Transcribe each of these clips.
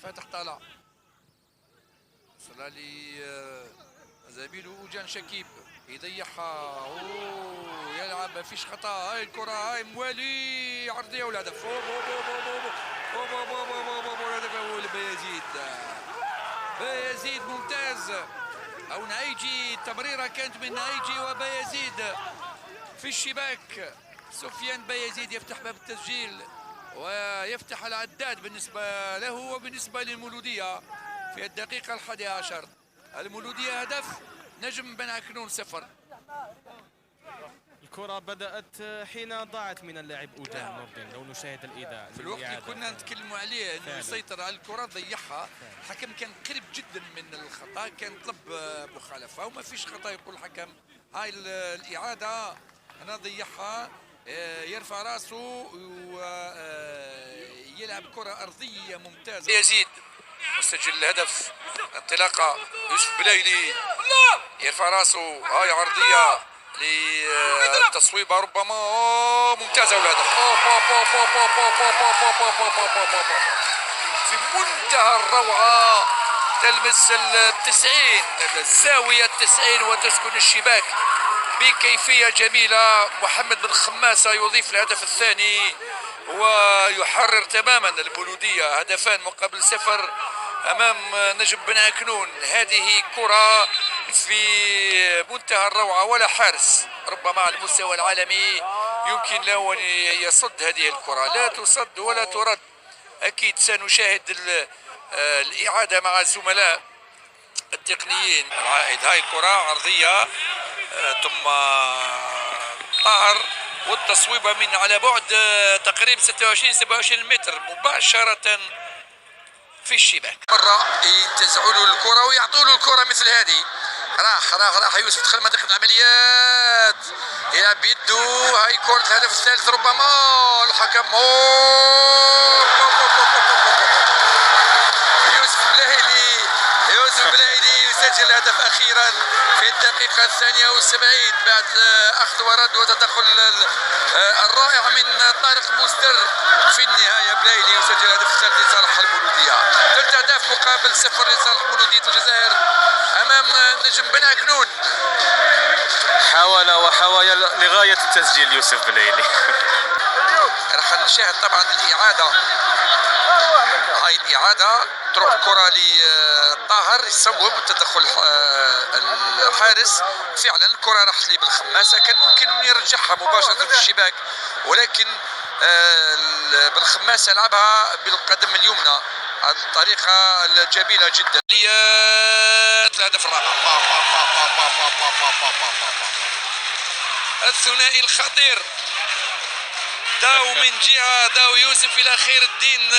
فاتح طالع وصل لي زميله جان شكيب يضيعها. اوه يلعب ما فيش خطا. هاي الكره هاي موالي عرضيه والهدف. الهدف الاول بيزيد. بيزيد ممتاز. او نايجي تمريره كانت من نايجي وبيزيد في الشباك. سفيان بيزيد يفتح باب التسجيل ويفتح العداد بالنسبه له وبالنسبه للمولوديه في الدقيقه 11. المولوديه هدف، نجم بن عكنون 0. الكرة بدأت حين ضاعت من اللاعب أوجان نور الدين. لو نشاهد الإيداع في الوقت اللي كنا نتكلموا عليه انه يسيطر على الكرة ضيعها. الحكم كان قريب جدا من الخطأ، كان طلب مخالفة وما فيش خطأ. يقول الحكم هاي الإعادة أنا ضيعها. يرفع راسه ويلعب كرة أرضية ممتازة. يزيد مسجل الهدف. انطلاقة يوسف بلايلي يرفع راسه. هاي عرضية للتصويبه ربما ممتازه والهدف. في منتهى الروعه، تلمس ال90 الزاويه ال90 وتسكن الشباك بكيفيه جميله. محمد بن خماسه يضيف الهدف الثاني ويحرر تماما المولوديه. هدفان مقابل 0 امام نجم بن عكنون. هذه كره في منتهى الروعه، ولا حارس ربما على المستوى العالمي يمكن له ان يصد هذه الكره. لا تصد ولا ترد. اكيد سنشاهد الاعاده مع الزملاء التقنيين. العائد هاي كره عرضيه ثم طاهر والتصويبه من على بعد تقريبا 26 متر مباشره في الشباك. مرة ينتزعوا له الكرة ويعطوا له الكرة مثل هذه. راح يوسف دخل منطقة العمليات يلعب بيده. هاي كرة الهدف الثالث ربما. الحكم يوسف بلايلي يسجل الهدف أخيرا في الدقيقة 72 بعد أخذ ورد وتدخل الرائع من طارق بوستر. في النهاية بلايلي يسجل الهدف الثالث لصالح المولودية. 3 أهداف مقابل 0 لصالح مولودية الجزائر أمام نجم بن عكنون. حاول لغاية التسجيل يوسف بلايلي. راح نشاهد طبعا الإعادة. هاي الإعادة تروح الكرة لطاهر يصوب تدخل الحارس. فعلا الكرة راحت لي بالخماسة، كان ممكن أن يرجعها مباشرة في الشباك، ولكن بالخماسة لعبها بالقدم اليمنى. الطريقة الجميلة جدا. الهدف الرابع. الثنائي الخطير. داو من جهة، داو يوسف إلى خير الدين.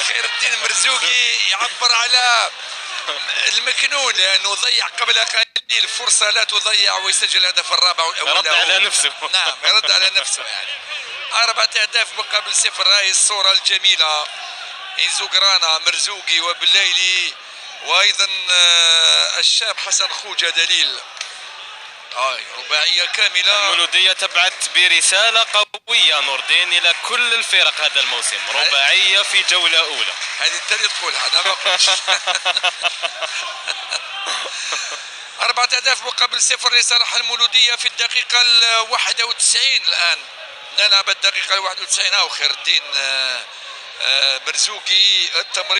خير الدين مرزوقي يعبر على المكنون لأنه ضيع قبل قليل فرصة لا تضيع ويسجل الهدف الرابع والأول. يرد على نفسه. نعم يرد على نفسه. يعني 4 أهداف مقابل 0. هاي الصورة الجميلة. إنزوغرانا مرزوقي وبلايلي وأيضا الشاب حسن خوجة دليل. هاي رباعية كاملة. المولودية تبعت برسالة قوية نور الدين إلى كل الفرق هذا الموسم. رباعية في جولة أولى. هذه انت اللي تقولها انا ما قلتش. 4 أهداف مقابل 0 لصالح المولودية في الدقيقة 91 الآن. نلعب الدقيقة 91. أو خير الدين مرزوقي التمرير.